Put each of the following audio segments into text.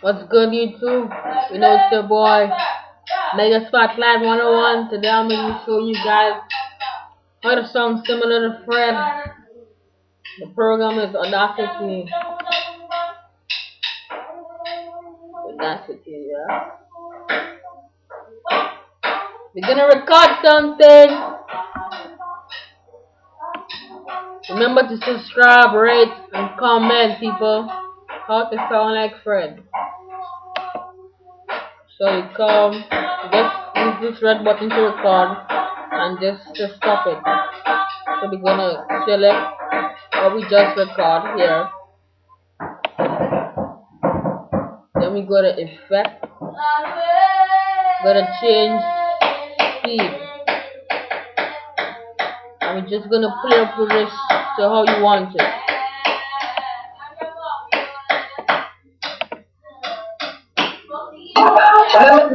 What's good, YouTube? You know, it's your boy, Mega Spotlight 101. Today I'm going to be showing you guys how to sound similar to Fred. The program is Audacity. Audacity, yeah. We're going to record something. Remember to subscribe, rate, and comment, people. How to sound like Fred. So you come, just use this red button to record and just stop it. So we're gonna select what we just record here. Then we go to effect. Go to change speed. And we're just gonna play up with this to how you want it. Let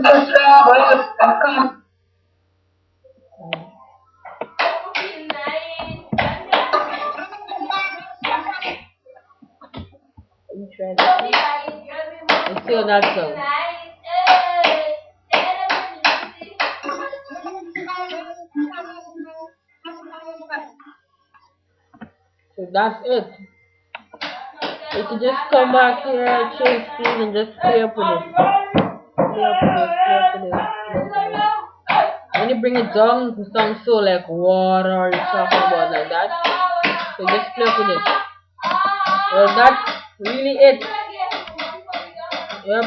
me try that. Let's see how that sounds. So that's it. You can just come back here, change speed, and just play up with it. Play up with it, play up with it, play up with it. When you bring it down, it sounds so like water or you're talking about like that. So just play up with it. Well, that's really it. Yep.